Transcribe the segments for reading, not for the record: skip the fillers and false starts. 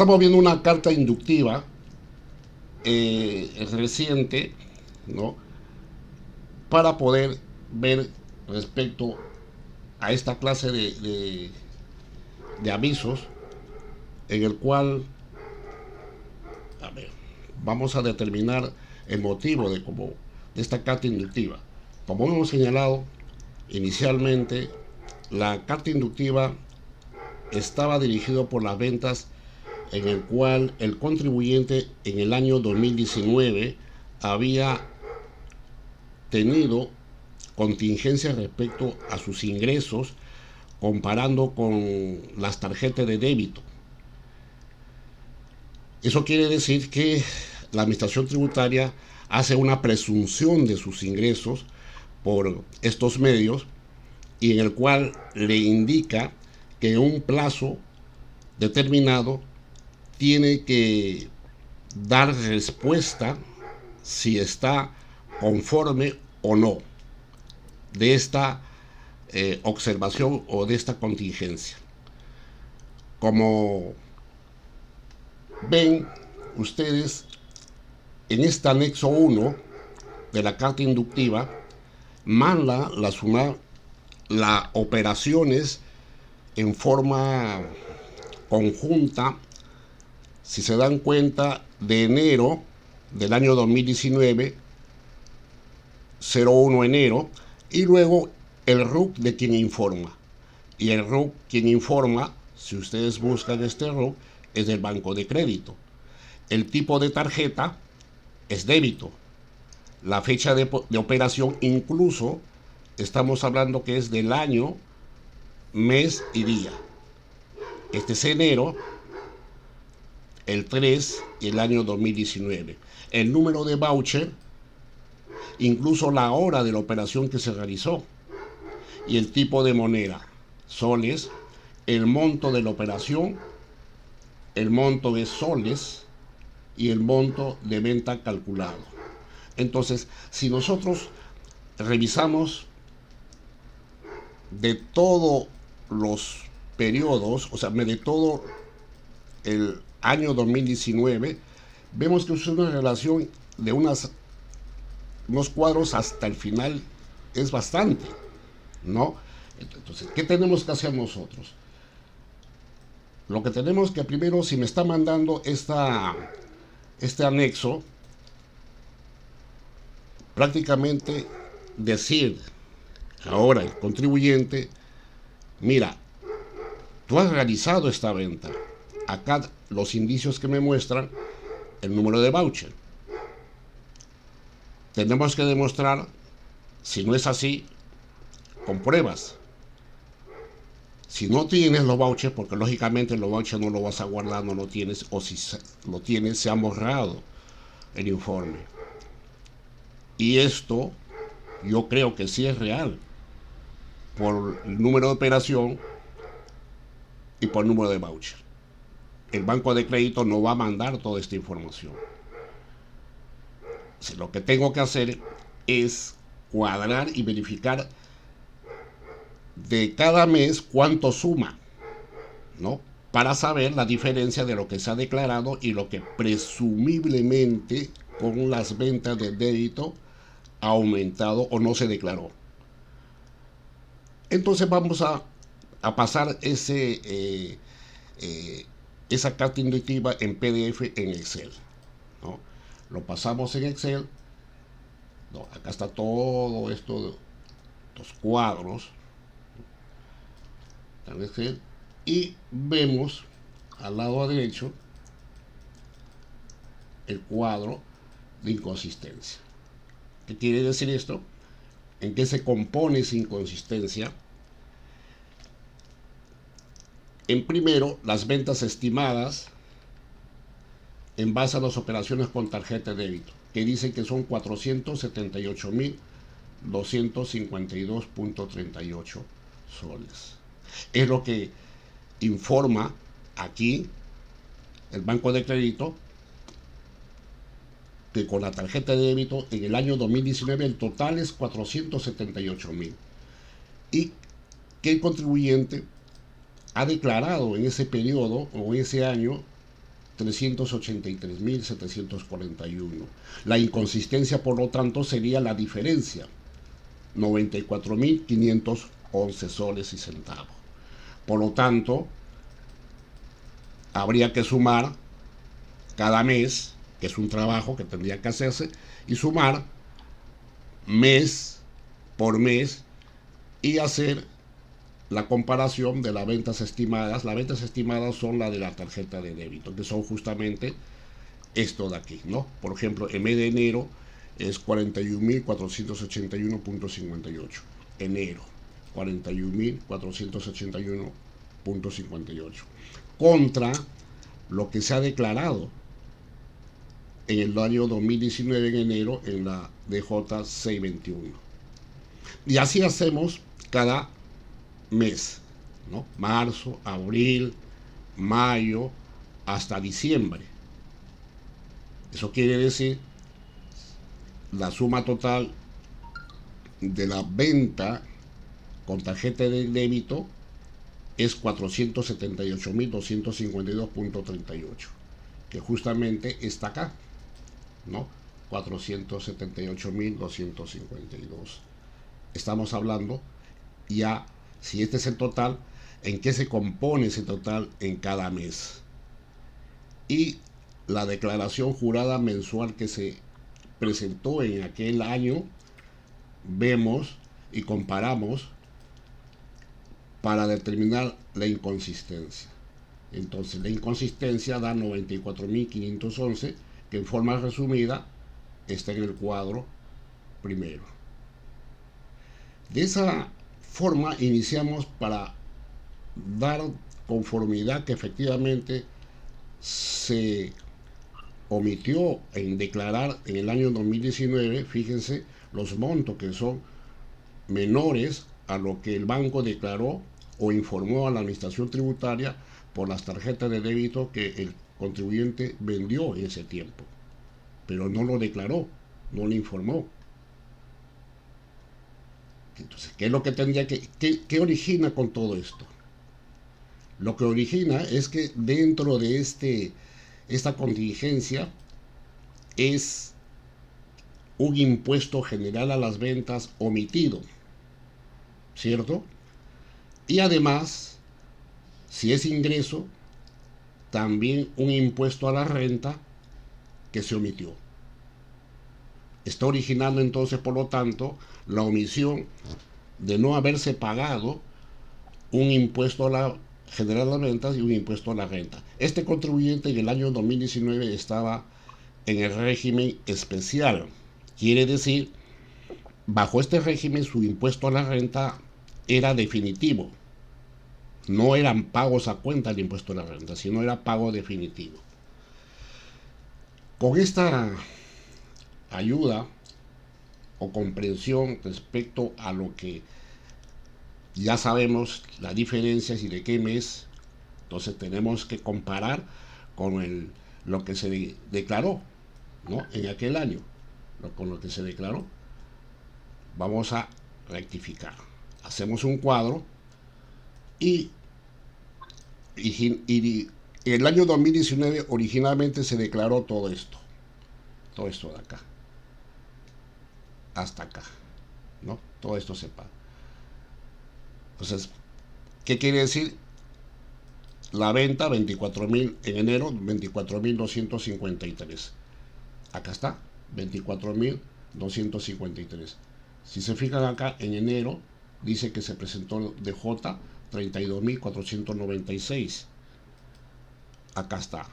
Estamos viendo una carta inductiva reciente, ¿no? Para poder ver respecto a esta clase de avisos en el cual, a ver, vamos a determinar el motivo de esta carta inductiva. Como hemos señalado inicialmente, la carta inductiva estaba dirigida por las ventas en el cual el contribuyente en el año 2019 había tenido contingencia respecto a sus ingresos comparando con las tarjetas de débito. Eso quiere decir que la administración tributaria hace una presunción de sus ingresos por estos medios y en el cual le indica que en un plazo determinado tiene que dar respuesta si está conforme o no de esta observación o de esta contingencia. Como ven ustedes, en este anexo 1 de la carta inductiva manda la SUNAT las operaciones en forma conjunta, si se dan cuenta, de enero del año 2019, 01 enero, y luego el RUC de quien informa. Y el RUC quien informa, si ustedes buscan este RUC, es del Banco de Crédito. El tipo de tarjeta es débito. La fecha de operación incluso estamos hablando que es del año, mes y día. Este es enero, el 3 y el año 2019. El número de voucher, incluso la hora de la operación que se realizó y el tipo de moneda, soles, el monto de la operación, el monto de soles y el monto de venta calculado. Entonces, si nosotros revisamos de todos los periodos, o sea, de todo el año 2019, vemos que es una relación de unos cuadros hasta el final, es bastante, ¿no? Entonces, ¿qué tenemos que hacer nosotros? Lo que tenemos que primero, si me está mandando este anexo, prácticamente decir ahora el contribuyente, mira, tú has realizado esta venta. Acá los indicios que me muestran el número de voucher. Tenemos que demostrar, si no es así, con pruebas. Si no tienes los vouchers, porque lógicamente los vouchers no los vas a guardar, no lo tienes, o si lo tienes, se ha borrado el informe. Y esto yo creo que sí es real, por el número de operación y por el número de voucher. El banco de crédito no va a mandar toda esta información. Si lo que tengo que hacer es cuadrar y verificar de cada mes cuánto suma, ¿no? Para saber la diferencia de lo que se ha declarado y lo que presumiblemente con las ventas de débito ha aumentado o no se declaró. Entonces vamos a pasar esa carta inductiva en PDF en Excel, ¿no? Lo pasamos en Excel. No, acá está todo esto, los cuadros en Excel, y vemos al lado derecho el cuadro de inconsistencia. ¿Qué quiere decir esto? ¿En qué se compone esa inconsistencia? En primero, las ventas estimadas en base a las operaciones con tarjeta de débito, que dicen que son 478.252.38 soles. Es lo que informa aquí el Banco de Crédito, que con la tarjeta de débito en el año 2019 el total es 478.000 y que el contribuyente ha declarado en ese periodo o en ese año 383.741. La inconsistencia, por lo tanto, sería la diferencia, 94.511 soles y centavos. Por lo tanto, habría que sumar cada mes, que es un trabajo que tendría que hacerse, y sumar mes por mes y hacer la comparación de las ventas estimadas. Las ventas estimadas son las de la tarjeta de débito, que son justamente esto de aquí, ¿no? Por ejemplo, el mes de enero es 41.481.58. Enero, 41.481.58. Contra lo que se ha declarado en el año 2019 en enero en la DJ 621. Y así hacemos cada mes, ¿no? Marzo, abril, mayo, hasta diciembre. Eso quiere decir la suma total de la venta con tarjeta de débito es 478.252.38, que justamente está acá, ¿no? 478.252. Estamos hablando ya, si este es el total, en qué se compone ese total en cada mes. Y la declaración jurada mensual que se presentó en aquel año, vemos y comparamos para determinar la inconsistencia. Entonces, la inconsistencia da 94.511, que en forma resumida está en el cuadro primero. De esa forma iniciamos para dar conformidad que efectivamente se omitió en declarar en el año 2019, fíjense, los montos que son menores a lo que el banco declaró o informó a la administración tributaria por las tarjetas de débito que el contribuyente vendió en ese tiempo, pero no lo declaró, no lo informó. Entonces, ¿qué es lo que tendría qué origina con todo esto? Lo que origina es que dentro de esta contingencia es un impuesto general a las ventas omitido, ¿cierto? Y además, si es ingreso, también un impuesto a la renta que se omitió. Está originando entonces, por lo tanto, la omisión de no haberse pagado un impuesto a la general a las ventas y un impuesto a la renta. Este contribuyente en el año 2019 estaba en el régimen especial. Quiere decir, bajo este régimen su impuesto a la renta era definitivo. No eran pagos a cuenta del impuesto a la renta, sino era pago definitivo. Con esta ayuda o comprensión respecto a lo que ya sabemos las diferencias y de qué mes, entonces tenemos que comparar con lo que se declaró, ¿no? En aquel año, con lo que se declaró. Vamos a rectificar. Hacemos un cuadro y en el año 2019 originalmente se declaró todo esto de acá, hasta acá, ¿no? Todo esto se paga. Entonces, ¿qué quiere decir? La venta 24.000 en enero, 24.253. Acá está, 24.253. Si se fijan acá, en enero dice que se presentó DJ 32.496. Acá está,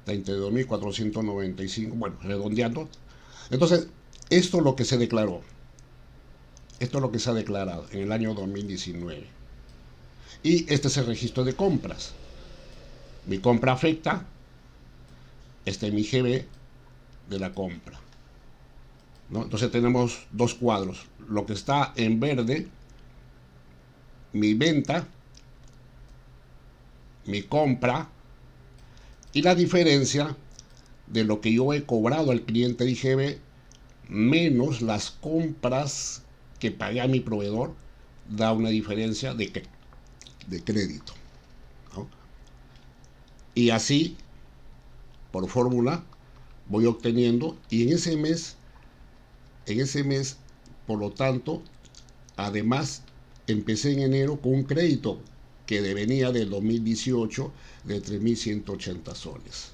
32.495. Bueno, redondeando. Entonces, esto es lo que se declaró. Esto es lo que se ha declarado en el año 2019. Y este es el registro de compras. Mi compra afecta, este es mi GB de la compra, ¿no? Entonces tenemos dos cuadros. Lo que está en verde, mi venta, mi compra, y la diferencia de lo que yo he cobrado al cliente de IGB menos las compras que pagué a mi proveedor, da una diferencia de crédito, ¿no? Y así por fórmula, voy obteniendo, y en ese mes, por lo tanto, además, empecé en enero con un crédito que venía del 2018 de 3.180 soles.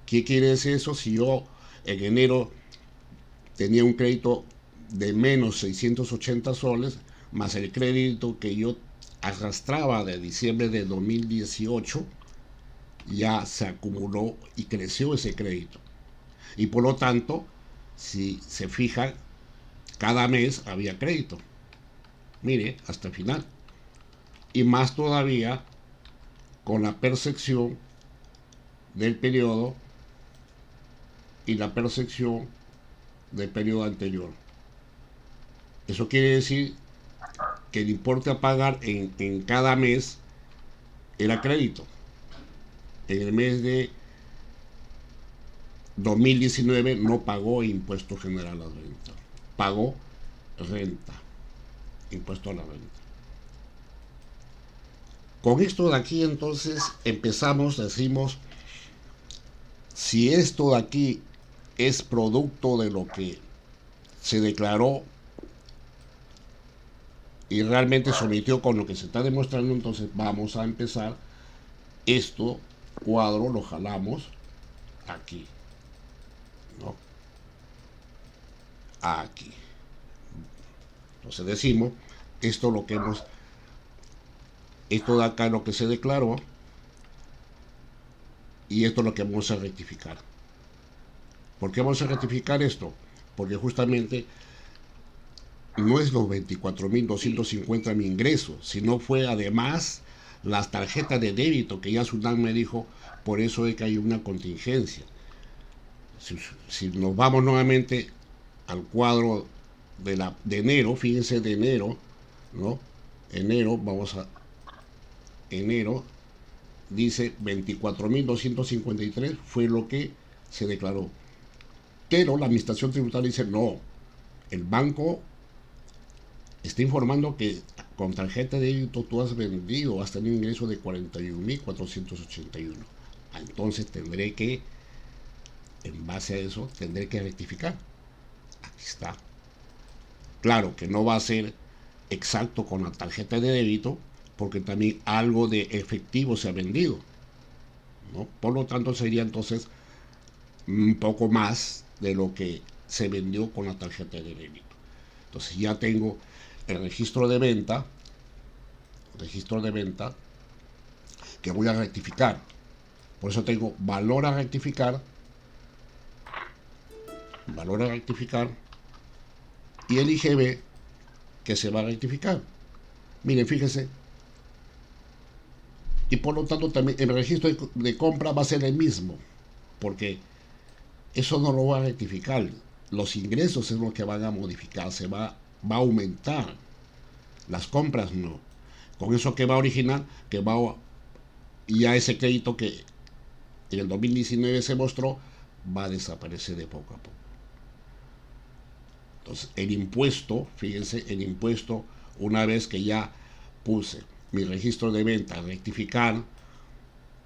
¿Qué quiere decir eso? Si yo en enero tenía un crédito de menos 680 soles, más el crédito que yo arrastraba de diciembre de 2018, ya se acumuló y creció ese crédito. Y por lo tanto, si se fijan, cada mes había crédito. Mire, hasta el final. Y más todavía con la percepción del periodo y la percepción del periodo anterior. Eso quiere decir que el importe a pagar en cada mes era crédito. En el mes de 2019 no pagó impuesto general a la renta, pagó renta, impuesto a la renta. Con esto de aquí entonces empezamos, decimos, si esto de aquí es producto de lo que se declaró y realmente se omitió con lo que se está demostrando, entonces vamos a empezar esto cuadro, lo jalamos aquí, ¿no? Aquí. Entonces decimos, esto lo que hemos, esto de acá es lo que se declaró y esto es lo que vamos a rectificar. ¿Por qué vamos a rectificar esto? Porque justamente no es los 24.250 mi ingreso, sino fue además las tarjetas de débito que ya Sunam me dijo, por eso es que hay una contingencia. Si nos vamos nuevamente al cuadro de enero, fíjense de enero, ¿no? Enero, vamos a enero, dice 24.253 fue lo que se declaró. Pero la administración tributaria dice, no, el banco está informando que con tarjeta de débito tú has vendido, has tenido un ingreso de 41.481. Entonces tendré que, en base a eso, tendré que rectificar. Aquí está. Claro que no va a ser exacto con la tarjeta de débito, porque también algo de efectivo se ha vendido, ¿no? Por lo tanto, sería entonces un poco más de lo que se vendió con la tarjeta de débito. Entonces ya tengo el registro de venta que voy a rectificar. Por eso tengo valor a rectificar y el IGB que se va a rectificar. Miren, fíjense. Y por lo tanto también el registro de compra va a ser el mismo, porque eso no lo va a rectificar. Los ingresos es lo que van a modificar, va a aumentar. Las compras no. Con eso que va a originar, que va a, ya ese crédito que en el 2019 se mostró, va a desaparecer de poco a poco. Entonces, el impuesto, fíjense, el impuesto, una vez que ya puse mi registro de venta a rectificar,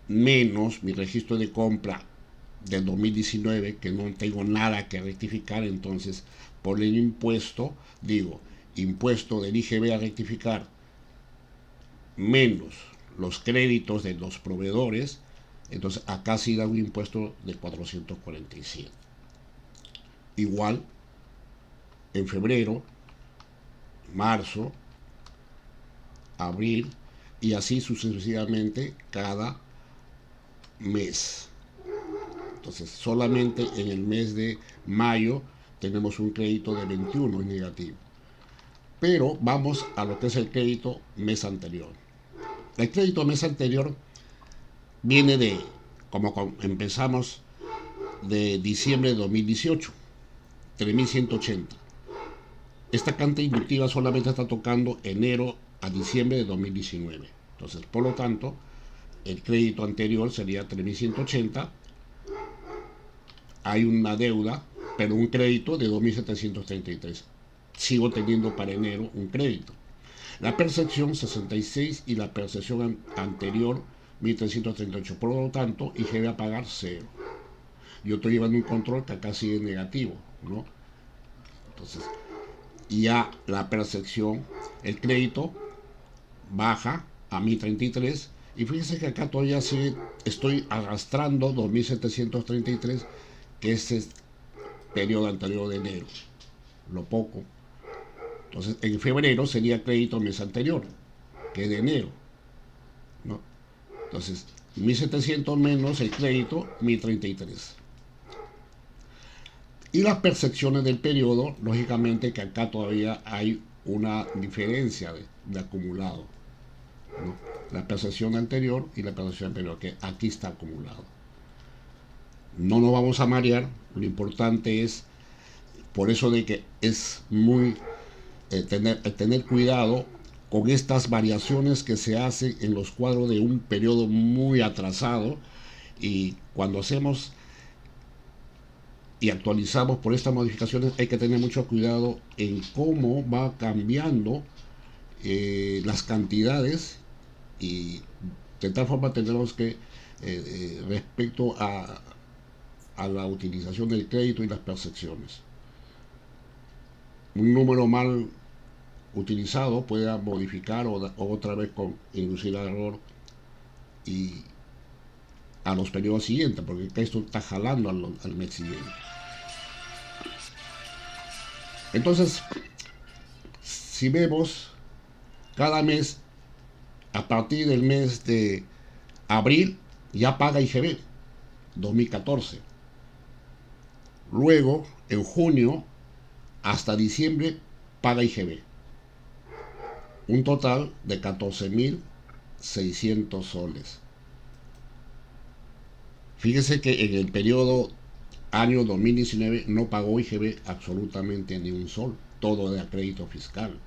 menos mi registro de compra del 2019, que no tengo nada que rectificar, entonces por el impuesto, digo, impuesto del IGB a rectificar, menos los créditos de los proveedores, entonces acá sí da un impuesto de 447. Igual, en febrero, marzo, abril, y así sucesivamente cada mes. Entonces, solamente en el mes de mayo tenemos un crédito de 21 en negativo. Pero vamos a lo que es el crédito mes anterior. El crédito mes anterior viene de, como empezamos, de diciembre de 2018, 3.180. Esta cantidad inductiva solamente está tocando enero a diciembre de 2019. Entonces, por lo tanto, el crédito anterior sería 3.180. Hay una deuda, pero un crédito de 2.733. Sigo teniendo para enero un crédito. La percepción 66 y la percepción anterior 1.338. Por lo tanto, IGB a pagar 0. Yo estoy llevando un control que acá sigue negativo, ¿no? Entonces, ya la percepción, el crédito baja a 1.033. Y fíjense que acá todavía sigue, estoy arrastrando 2.733, que es el periodo anterior de enero, lo poco. Entonces, en febrero sería crédito el mes anterior, que es de enero, ¿no? Entonces, 1.700 menos el crédito, 1.033. Y las percepciones del periodo, lógicamente que acá todavía hay una diferencia de acumulado, ¿no? La percepción anterior y la percepción anterior, que aquí está acumulado. No nos vamos a marear, lo importante es, por eso de que es muy tener cuidado con estas variaciones que se hacen en los cuadros de un periodo muy atrasado, y cuando hacemos y actualizamos por estas modificaciones hay que tener mucho cuidado en cómo va cambiando las cantidades, y de tal forma tenemos que respecto a la utilización del crédito y las percepciones, un número mal utilizado puede modificar o otra vez inducir al error y a los periodos siguientes, porque esto está jalando al mes siguiente. Entonces, si vemos cada mes, a partir del mes de abril ya paga IGB 2014. Luego, en junio hasta diciembre paga IGB. Un total de 14.600 soles. Fíjese que en el periodo año 2019 no pagó IGB absolutamente ni un sol, todo de crédito fiscal.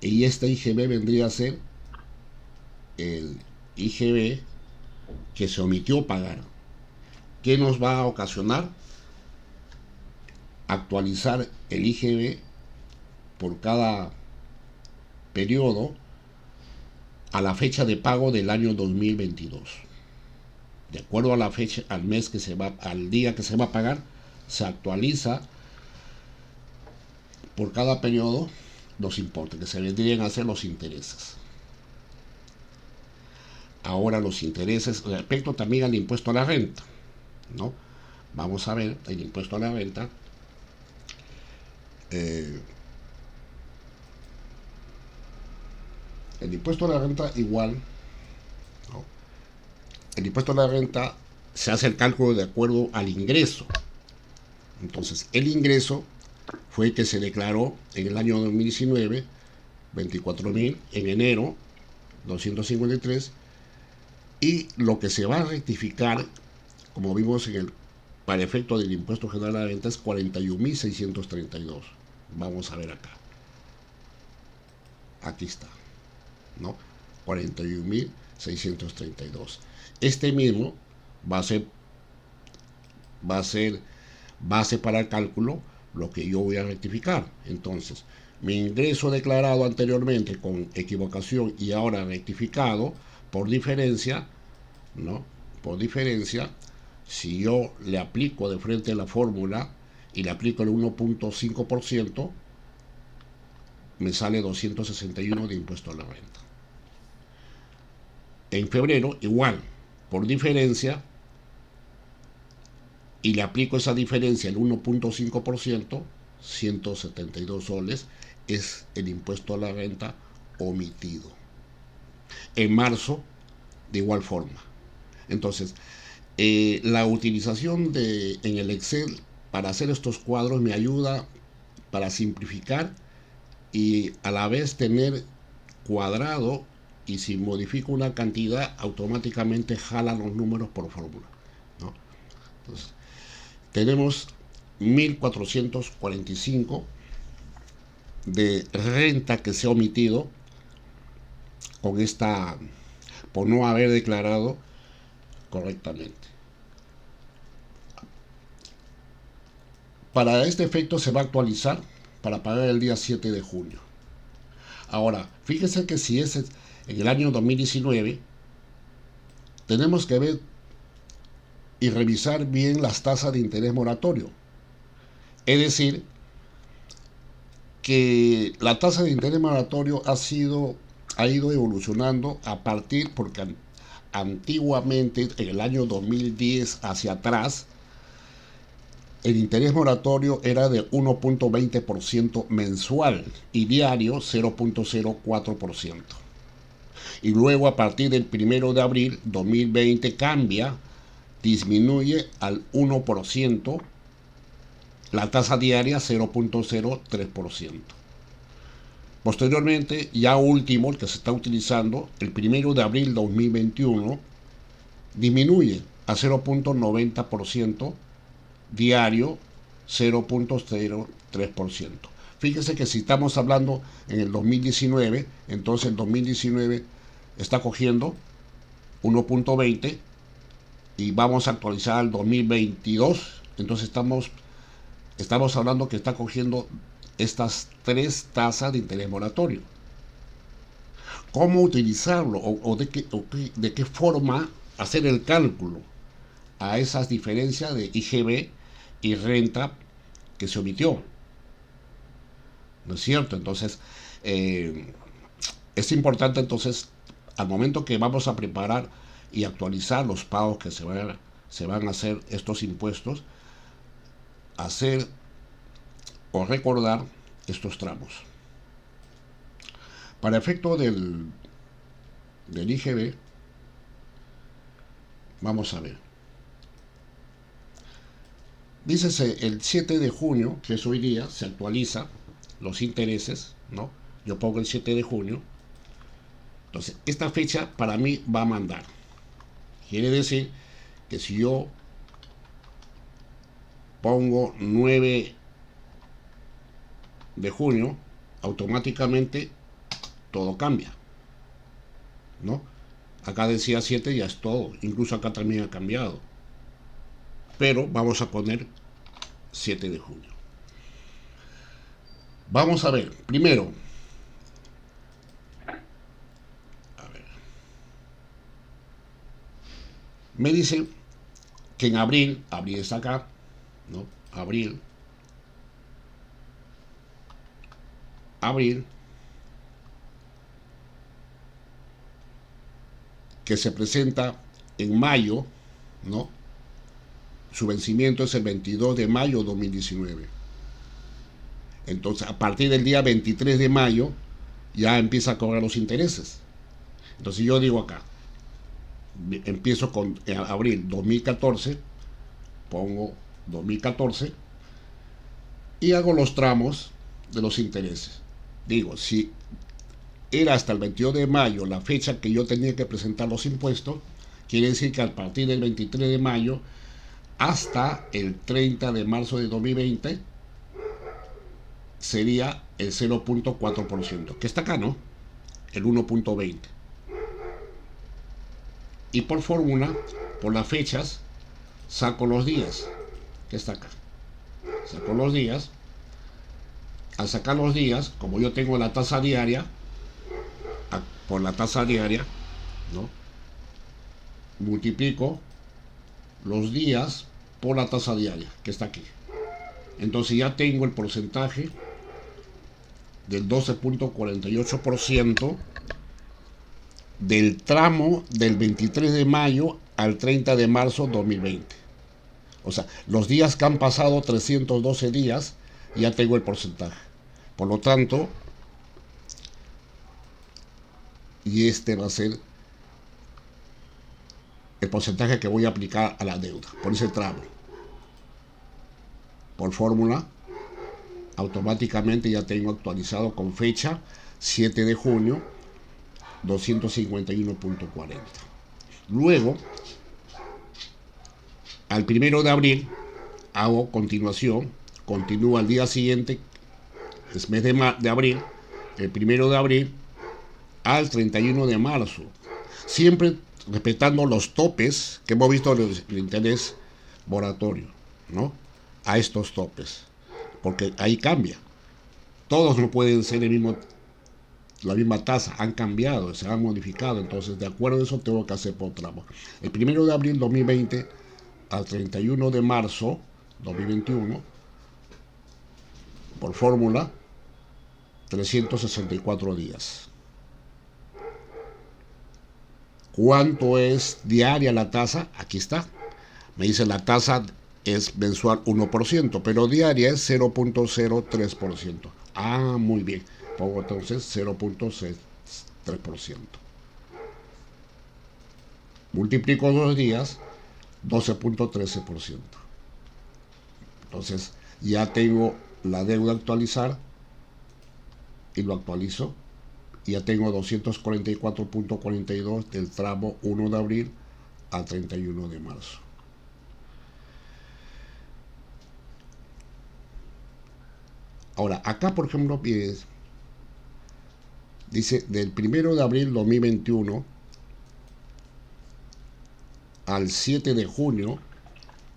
Y este IGB vendría a ser el IGB que se omitió pagar. ¿Qué nos va a ocasionar? Actualizar el IGB por cada periodo a la fecha de pago del año 2022. De acuerdo a la fecha, al mes que se va, al día que se va a pagar, se actualiza por cada periodo los importes, que se vendrían a ser los intereses. Ahora los intereses respecto también al impuesto a la renta, ¿no? Vamos a ver el impuesto a la renta. El impuesto a la renta igual, ¿no? El impuesto a la renta se hace el cálculo de acuerdo al ingreso. Entonces, el ingreso fue el que se declaró en el año 2019, 24.000, en enero, 253, y lo que se va a rectificar, como vimos para efecto del impuesto general a la renta, es 41.632. Vamos a ver acá. Aquí está, ¿no? 41.632. Este mismo va a ser base para el cálculo lo que yo voy a rectificar. Entonces, mi ingreso declarado anteriormente con equivocación y ahora rectificado por diferencia, ¿no? Por diferencia, si yo le aplico de frente a la fórmula y le aplico el 1.5%, me sale 261 de impuesto a la renta. En febrero, igual, por diferencia, y le aplico esa diferencia, el 1.5%, 172 soles, es el impuesto a la renta omitido. En marzo, de igual forma. Entonces, la utilización en el Excel para hacer estos cuadros me ayuda para simplificar y a la vez tener cuadrado, y si modifico una cantidad automáticamente jala los números por fórmula, ¿no? Entonces, tenemos 1.445 de renta que se ha omitido con esta, por no haber declarado correctamente. Para este efecto se va a actualizar para pagar el día 7 de junio. Ahora, fíjese que si en el año 2019, tenemos que ver y revisar bien las tasas de interés moratorio. Es decir, que la tasa de interés moratorio ha ido evolucionando a partir, porque antiguamente, en el año 2010 hacia atrás, el interés moratorio era de 1.20% mensual y diario 0.04%. Y luego, a partir del 1 de abril 2020, cambia, disminuye al 1%, la tasa diaria 0.03%. Posteriormente, ya último, el que se está utilizando, el 1 de abril 2021, disminuye a 0.90%, diario 0.03%. Fíjense que si estamos hablando en el 2019, entonces el 2019 está cogiendo 1.20 y vamos a actualizar al 2022, entonces estamos hablando que está cogiendo estas tres tasas de interés moratorio. ¿Cómo utilizarlo o de qué forma hacer el cálculo a esas diferencias de IGB y renta que se omitió? ¿No es cierto? Entonces, es importante entonces, al momento que vamos a preparar y actualizar los pagos que se van a hacer estos impuestos, hacer o recordar estos tramos. Para efecto del IGB, vamos a ver. Dícese el 7 de junio, que es hoy día, se actualiza los intereses, ¿no? Yo pongo el 7 de junio. Entonces, esta fecha para mí va a mandar. Quiere decir que si yo pongo 9 de junio, automáticamente todo cambia, ¿no? Acá decía 7, ya es todo. Incluso acá también ha cambiado. Pero vamos a poner 7 de junio. Vamos a ver, primero, me dice que en abril está acá, ¿no? Abril, que se presenta en mayo, ¿no? Su vencimiento es el 22 de mayo de 2019. Entonces, a partir del día 23 de mayo, ya empieza a cobrar los intereses. Entonces, yo digo acá, empiezo con abril 2014, pongo 2014 y hago los tramos de los intereses. Digo, si era hasta el 22 de mayo la fecha que yo tenía que presentar los impuestos, quiere decir que a partir del 23 de mayo hasta el 30 de marzo de 2020 sería el 0.4%, que está acá, ¿no? El 1.20. Y por fórmula, por las fechas, saco los días, que está acá. Saco los días. Al sacar los días, como yo tengo la tasa diaria, por la tasa diaria, ¿no? Multiplico los días por la tasa diaria, que está aquí. Entonces ya tengo el porcentaje del 12.48% del tramo del 23 de mayo al 30 de marzo 2020. O sea, los días que han pasado 312 días, ya tengo el porcentaje. Por lo tanto, y este va a ser el porcentaje que voy a aplicar a la deuda, por ese tramo. Por fórmula, automáticamente ya tengo actualizado con fecha 7 de junio 251.40. Luego, al 1 de abril, hago continuación, continúa al día siguiente, es mes de abril, el 1 de abril al 31 de marzo. Siempre respetando los topes que hemos visto en el interés moratorio, ¿no? A estos topes, porque ahí cambia. Todos no pueden ser el mismo la misma tasa, han cambiado, se han modificado, entonces de acuerdo a eso tengo que hacer por tramo. El 1 de abril 2020 al 31 de marzo 2021, por fórmula, 364 días. ¿Cuánto es diaria la tasa? Aquí está. Me dice la tasa es mensual 1%, pero diaria es 0.03%. Ah, muy bien. Pongo entonces 0.3%. Multiplico 2 días, 12.13%. Entonces ya tengo la deuda a actualizar y lo actualizo. Y ya tengo 244.42 del tramo 1 de abril a 31 de marzo. Ahora, acá por ejemplo dice del 1 de abril 2021 al 7 de junio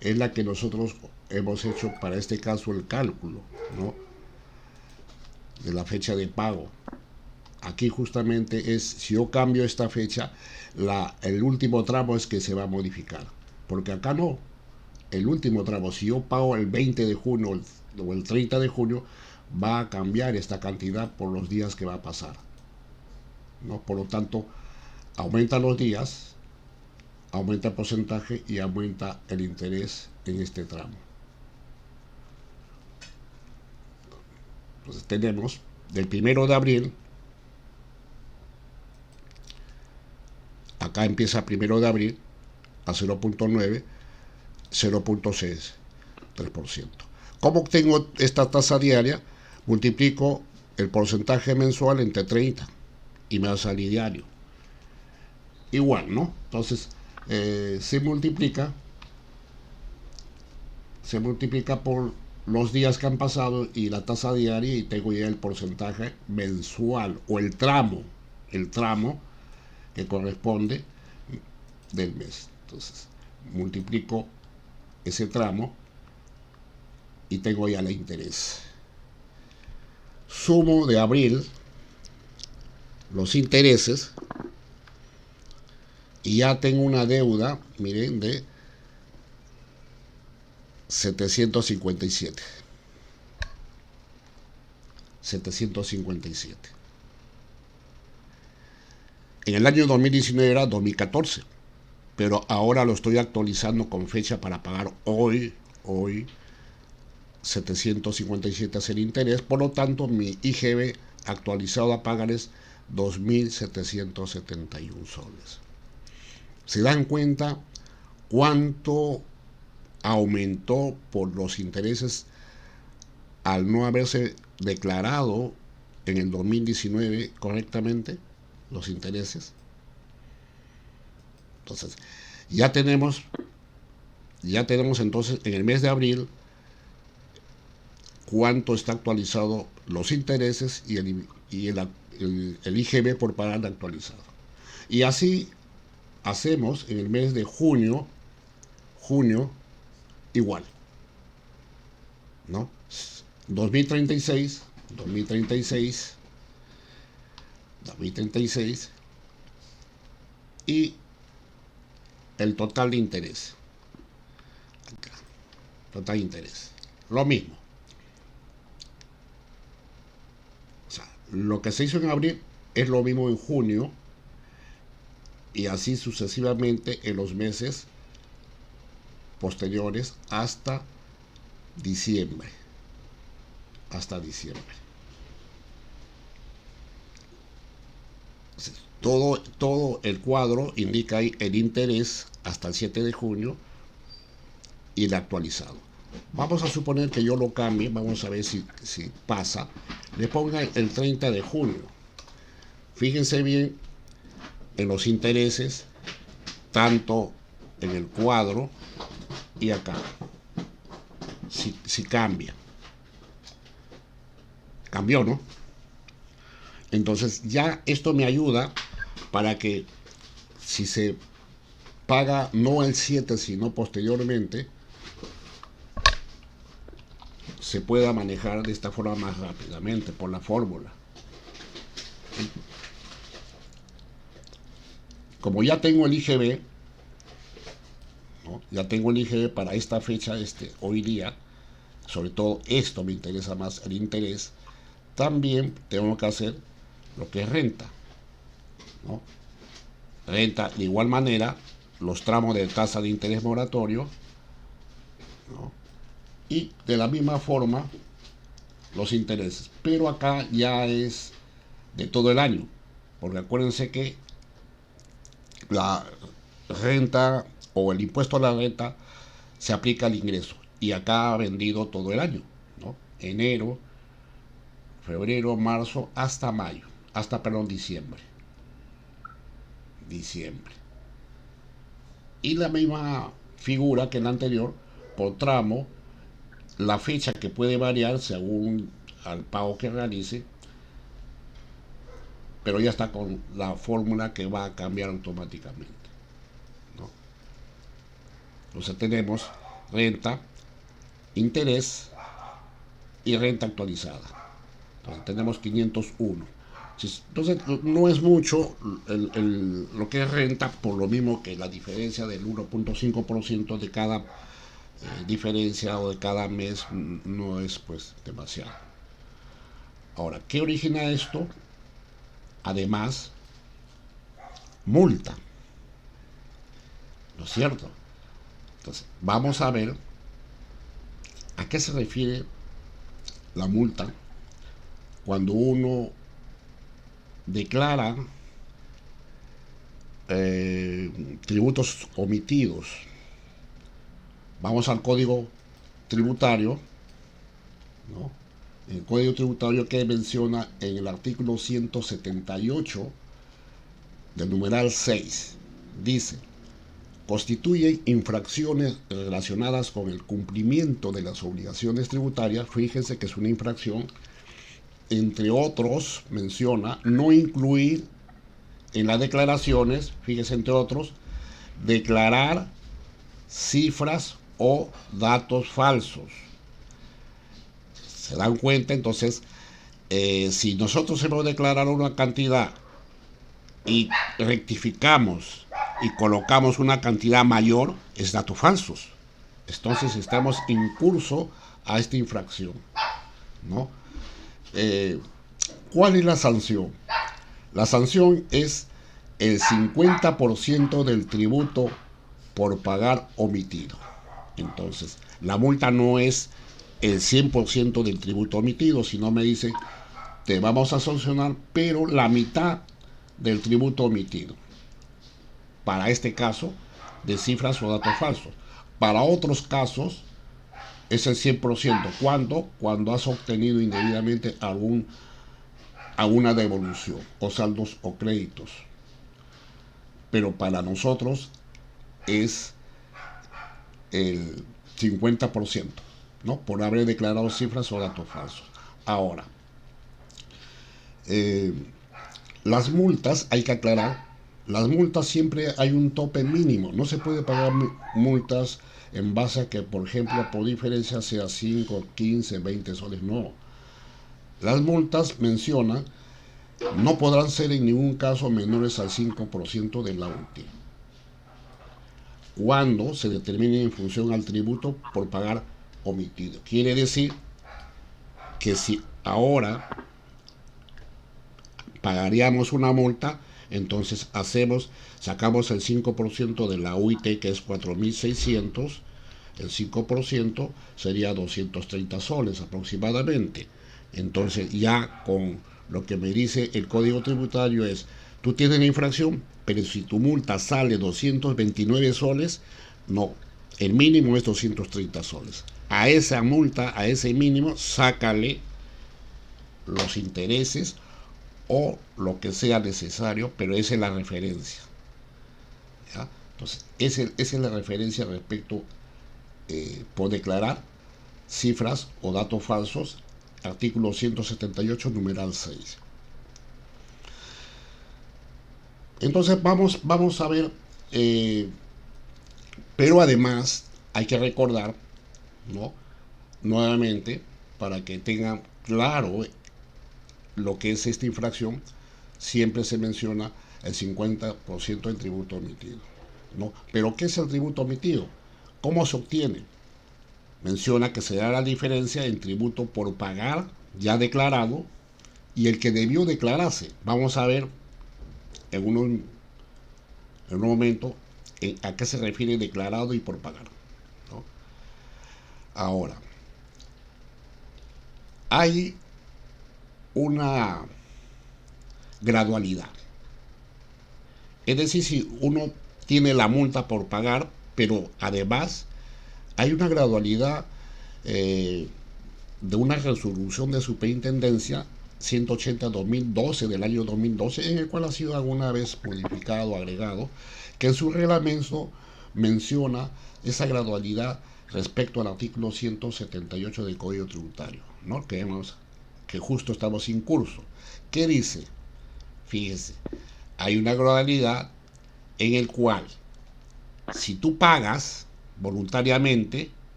es la que nosotros hemos hecho para este caso el cálculo, ¿no?, de la fecha de pago. Aquí justamente es, si yo cambio esta fecha, el último tramo es que se va a modificar, porque acá no. El último tramo, si yo pago el 20 de junio o el 30 de junio, va a cambiar esta cantidad por los días que va a pasar, ¿no? Por lo tanto, aumentan los días, aumenta el porcentaje y aumenta el interés en este tramo. Entonces tenemos del 1 de abril, acá empieza 1 de abril a 0.9, 0.6, 3%. ¿Cómo obtengo esta tasa diaria? Multiplico el porcentaje mensual entre 30 y me va a salir diario. Igual, ¿no? Entonces se multiplica por los días que han pasado y la tasa diaria, y tengo ya el porcentaje mensual o el tramo que corresponde del mes. Entonces multiplico ese tramo y tengo ya el interés. Sumo de abril los intereses y ya tengo una deuda, miren, de 757. En el año 2019 era 2014, pero ahora lo estoy actualizando con fecha para pagar hoy 757 es el interés, por lo tanto mi IGB actualizado a pagar es 2.771 soles. ¿Se dan cuenta cuánto aumentó por los intereses al no haberse declarado en el 2019 correctamente los intereses? Entonces, ya tenemos entonces en el mes de abril cuánto está actualizado los intereses y el IGB por pagar actualizado. Y así hacemos en el mes de junio igual, ¿no? 2036 y el total de interés. Acá, total de interés. Lo mismo. O sea, lo que se hizo en abril es lo mismo en junio y así sucesivamente en los meses posteriores hasta diciembre. Todo el cuadro indica ahí el interés hasta el 7 de junio y el actualizado. Vamos a suponer que yo lo cambie, vamos a ver si pasa. Le ponga el 30 de junio. Fíjense bien en los intereses, tanto en el cuadro y acá. Si cambia. Cambió, ¿no? Entonces ya esto me ayuda para que si se paga no el 7 sino posteriormente, se pueda manejar de esta forma más rápidamente por la fórmula. como ya tengo el IGB, ¿no? Ya tengo el IGB para esta fecha, hoy día, sobre todo esto me interesa más, el interés, también tengo que hacer lo que es renta, ¿no? Renta, de igual manera, los tramos de tasa de interés moratorio, ¿no? Y de la misma forma, los intereses. Pero acá ya es de todo el año, porque acuérdense que la renta o el impuesto a la renta se aplica al ingreso y acá ha vendido todo el año, ¿no? Enero, febrero, marzo, hasta mayo, hasta, perdón, diciembre. Y la misma figura que en la anterior, por tramo, la fecha que puede variar según al pago que realice, pero ya está con la fórmula que va a cambiar automáticamente, ¿no? Entonces tenemos renta, interés y renta actualizada. Entonces tenemos 501. Entonces no es mucho lo que es renta, por lo mismo que la diferencia del 1.5% de cada diferencia o de cada mes no es pues demasiado. Ahora, ¿qué origina esto? Además, multa, ¿no es cierto? Entonces, vamos a ver a qué se refiere la multa cuando uno declara tributos omitidos. Vamos al código tributario, ¿no? El código tributario que menciona en el artículo 178 del numeral 6 dice: constituyen infracciones relacionadas con el cumplimiento de las obligaciones tributarias. Fíjense que es una infracción, entre otros, menciona no incluir en las declaraciones, fíjense, entre otros, declarar cifras o datos falsos. ¿Se dan cuenta? Entonces, si nosotros hemos declarado una cantidad y rectificamos y colocamos una cantidad mayor, es datos falsos. Entonces estamos en curso a esta infracción, ¿no? ¿Cuál es la sanción? La sanción es el 50% del tributo por pagar omitido. Entonces, la multa no es el 100% del tributo omitido, sino me dice, te vamos a sancionar, pero la mitad del tributo omitido. Para este caso, de cifras o datos falsos. Para otros casos, es el 100%. ¿Cuándo? Cuando has obtenido indebidamente alguna devolución, o saldos o créditos. Pero para nosotros es el 50%, ¿no? Por haber declarado cifras o datos falsos. Ahora, las multas, hay que aclarar, las multas siempre hay un tope mínimo. No se puede pagar multas en base a que, por ejemplo, por diferencia sea 5, 15, 20 soles. No. Las multas mencionan no podrán ser en ningún caso menores al 5% de la UTI, cuando se determine en función al tributo por pagar omitido. Quiere decir que si ahora pagaríamos una multa, entonces sacamos el 5% de la UIT, que es 4.600, el 5% sería 230 soles aproximadamente. Entonces ya con lo que me dice el Código Tributario es, tú tienes la infracción, pero si tu multa sale 229 soles, no, el mínimo es 230 soles. A esa multa, a ese mínimo, sácale los intereses o lo que sea necesario, pero esa es la referencia, ¿ya? Entonces, esa es la referencia respecto por declarar cifras o datos falsos, artículo 178, numeral 6. Entonces, vamos a ver, pero además hay que recordar, ¿no? Nuevamente, para que tengan claro lo que es esta infracción, siempre se menciona el 50% del tributo omitido, ¿no? Pero ¿qué es el tributo omitido? ¿Cómo se obtiene? Menciona que se da la diferencia en tributo por pagar ya declarado y el que debió declararse. Vamos a ver en un momento a qué se refiere declarado y por pagar, ¿no? Ahora, hay una gradualidad. Es decir, si uno tiene la multa por pagar, pero además hay una gradualidad eh, de una resolución de superintendencia 180-2012 del año 2012, en el cual ha sido alguna vez modificado, agregado, que en su reglamento menciona esa gradualidad respecto al artículo 178 del Código Tributario, ¿no? Que justo estamos en curso. ¿Qué dice? Fíjese, hay una gradualidad en el cual si tú pagas voluntariamente,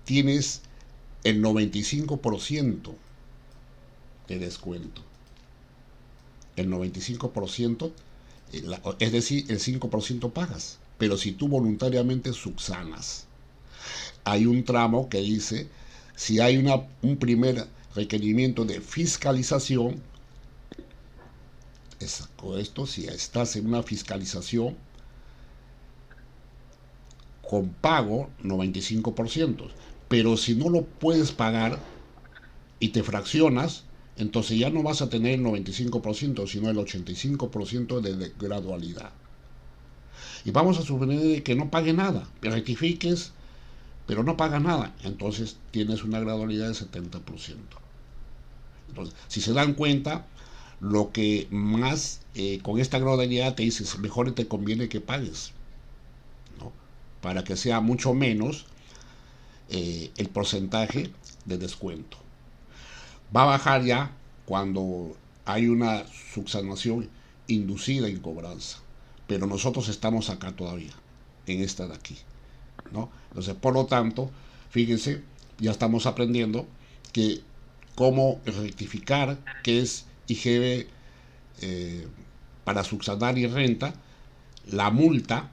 tienes el 95% de descuento. El 95%, es decir, el 5% pagas. Pero si tú voluntariamente subsanas, hay un tramo que dice, si hay un primer requerimiento de fiscalización, esto, si estás en una fiscalización con pago 95%, pero si no lo puedes pagar y te fraccionas, entonces ya no vas a tener el 95%, sino el 85% de gradualidad. Y vamos a suponer que no pague nada, que rectifiques, pero no pagas nada, entonces tienes una gradualidad del 70%. Entonces, si se dan cuenta, lo que más con esta gradualidad te dices, mejor te conviene que pagues, ¿no? Para que sea mucho menos el porcentaje de descuento. Va a bajar ya cuando hay una subsanación inducida en cobranza, pero nosotros estamos acá todavía, en esta de aquí, ¿no? Entonces, por lo tanto, fíjense, ya estamos aprendiendo que cómo rectificar qué es IGB para subsanar y renta, la multa,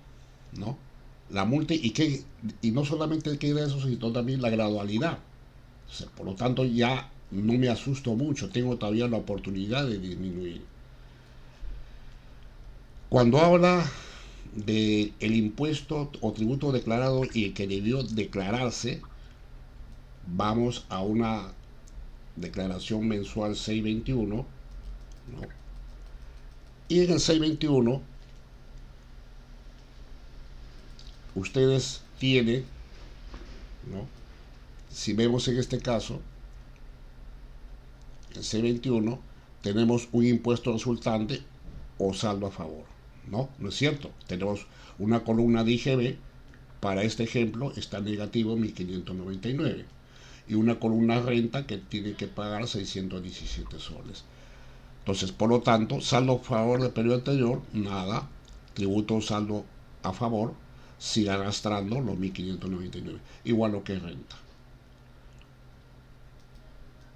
¿no? La multa y no solamente queda eso, sino también la gradualidad. O sea, por lo tanto, ya no me asusto mucho, tengo todavía la oportunidad de disminuir. Cuando habla de el impuesto o tributo declarado y el que debió declararse, vamos a una declaración mensual 621, ¿no? Y en el 621 ustedes tienen, ¿no? Si vemos en este caso, en C21 tenemos un impuesto resultante o saldo a favor, ¿no? ¿No es cierto? Tenemos una columna de IGB, para este ejemplo está negativo 1599 y una columna renta que tiene que pagar 617 soles. Entonces, por lo tanto, saldo a favor del periodo anterior, nada, tributo o saldo a favor, sigue arrastrando los 1599, igual lo que es renta.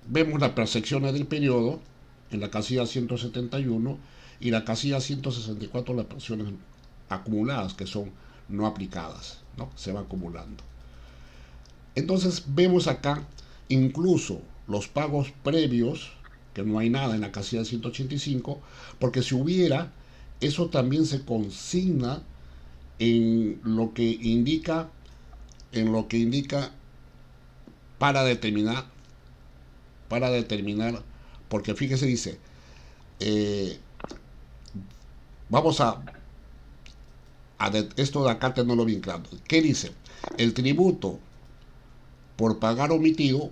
Vemos las percepciones del periodo en la casilla 171 y la casilla 164 las pensiones acumuladas, que son no aplicadas, ¿no? Se va acumulando. Entonces vemos acá incluso los pagos previos, que no hay nada en la casilla 185, porque si hubiera, eso también se consigna en lo que indica, para determinar, porque fíjese, dice, vamos esto de acá tenerlo bien claro. ¿Qué dice? El tributo por pagar omitido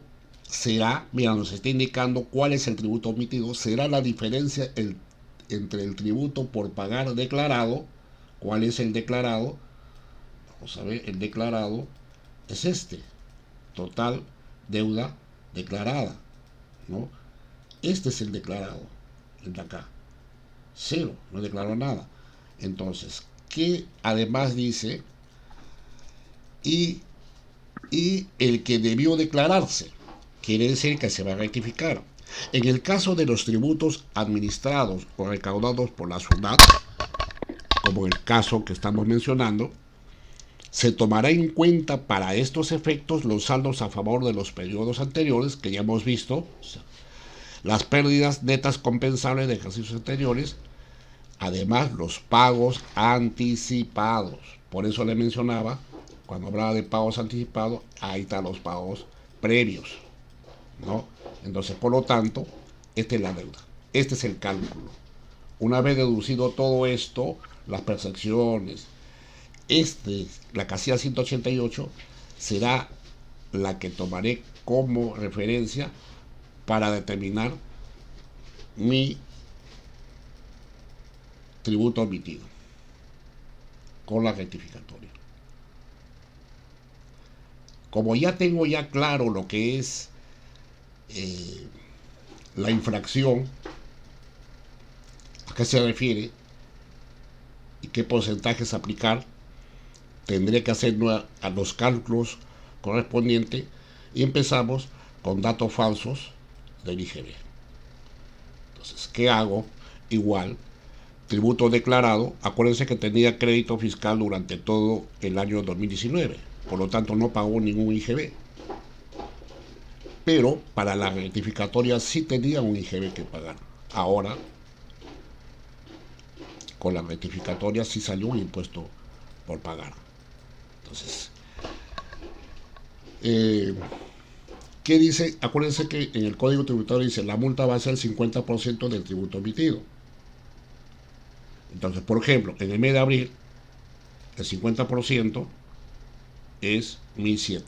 será, mira, nos está indicando cuál es el tributo omitido, será la diferencia entre el tributo por pagar declarado. ¿Cuál es el declarado? Vamos a ver, el declarado es este, total deuda declarada, ¿no? Este es el declarado, el de acá, cero, no declaró nada. Entonces, que además dice, y el que debió declararse, quiere decir que se va a rectificar. En el caso de los tributos administrados o recaudados por la SUNAT, como el caso que estamos mencionando, se tomará en cuenta para estos efectos los saldos a favor de los periodos anteriores que ya hemos visto, las pérdidas netas compensables de ejercicios anteriores, además los pagos anticipados. Por eso le mencionaba, cuando hablaba de pagos anticipados, ahí están los pagos previos, ¿no? Entonces, por lo tanto, esta es la deuda, este es el cálculo. Una vez deducido todo esto, las percepciones, la casilla 188 será la que tomaré como referencia para determinar mi tributo omitido con la rectificatoria. Como ya tengo ya claro lo que es la infracción, a qué se refiere y qué porcentajes aplicar, tendré que hacer a los cálculos correspondientes y empezamos con datos falsos del IGB. Entonces, ¿qué hago? Igual, tributo declarado, acuérdense que tenía crédito fiscal durante todo el año 2019, por lo tanto no pagó ningún IGB. Pero para la rectificatoria sí tenía un IGB que pagar. Ahora, con la rectificatoria sí salió un impuesto por pagar. Entonces, ¿qué dice? Acuérdense que en el Código Tributario dice la multa va a ser el 50% del tributo emitido. Entonces, por ejemplo, en el mes de abril, el 50% es 1.007.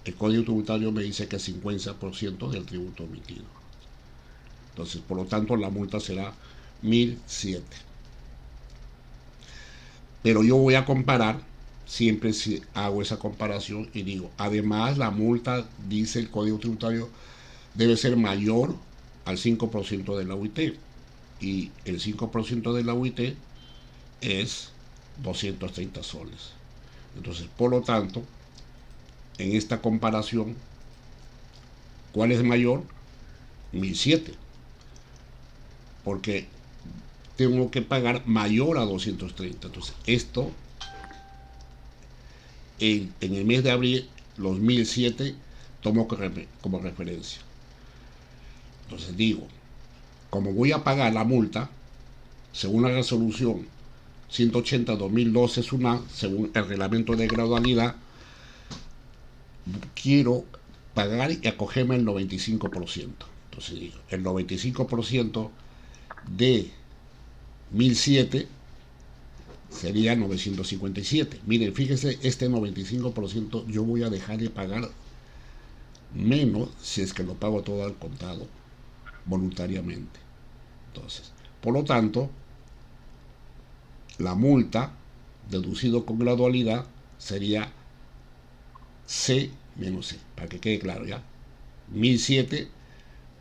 El Código Tributario me dice que es 50% del tributo emitido. Entonces, por lo tanto, la multa será 1.007. Pero yo voy a comparar, siempre si hago esa comparación y digo, además la multa, dice el Código Tributario, debe ser mayor al 5% de la UIT. Y el 5% de la UIT es 230 soles. Entonces, por lo tanto, en esta comparación, ¿cuál es mayor? 1.007. Porque tengo que pagar mayor a 230. Entonces, esto, en el mes de abril, los 1.007 tomo como referencia. Entonces digo, como voy a pagar la multa, según la resolución 180-2012 SUNAT, según el reglamento de gradualidad, quiero pagar y acogerme el 95%. Entonces digo, el 95% de 1.007 sería 957. Miren, fíjense, este 95% yo voy a dejar de pagar menos si es que lo pago todo al contado voluntariamente. Entonces, por lo tanto, la multa deducido con gradualidad sería C menos C, para que quede claro ya. 1.007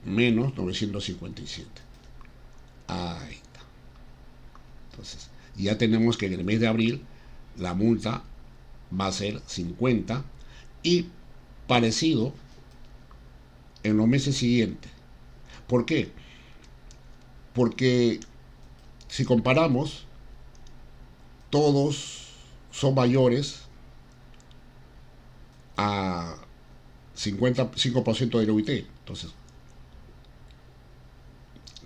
menos 957. Ahí está. Entonces, ya tenemos que en el mes de abril la multa va a ser 50 y parecido en los meses siguientes. ¿Por qué? Porque si comparamos, todos son mayores a 55% del UIT. Entonces,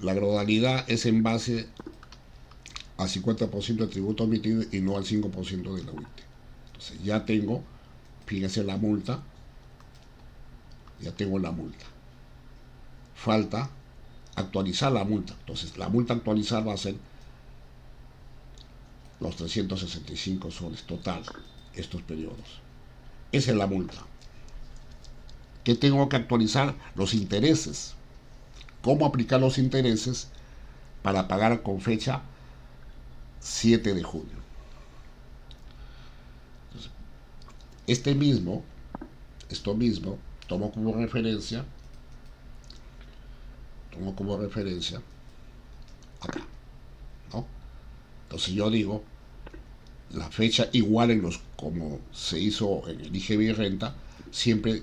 la gradualidad es en base al 50% del tributo emitido y no al 5% de la UIT. Entonces, ya tengo, fíjense la multa, ya tengo la multa. Falta actualizar la multa. Entonces, la multa actualizar va a ser los 365 soles total, estos periodos. Esa es la multa. ¿Qué tengo que actualizar? Los intereses. ¿Cómo aplicar los intereses para pagar con fecha 7 de junio? Entonces, esto mismo, tomo como referencia acá, ¿no? Entonces yo digo, la fecha igual como se hizo en el IGB y renta, siempre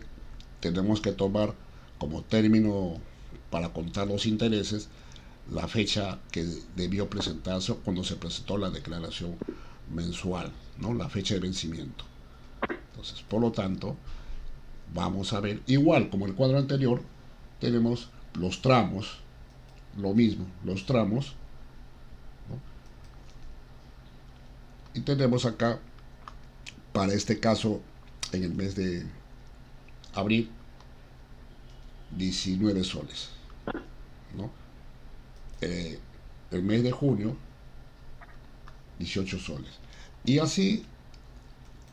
tenemos que tomar como término para contar los intereses la fecha que debió presentarse cuando se presentó la declaración mensual, ¿no? La fecha de vencimiento. Entonces, por lo tanto, vamos a ver, igual como el cuadro anterior, tenemos los tramos, lo mismo, los tramos, ¿no? Y tenemos acá, para este caso, en el mes de abril, 19 soles, ¿no? El mes de junio, 18 soles. Y así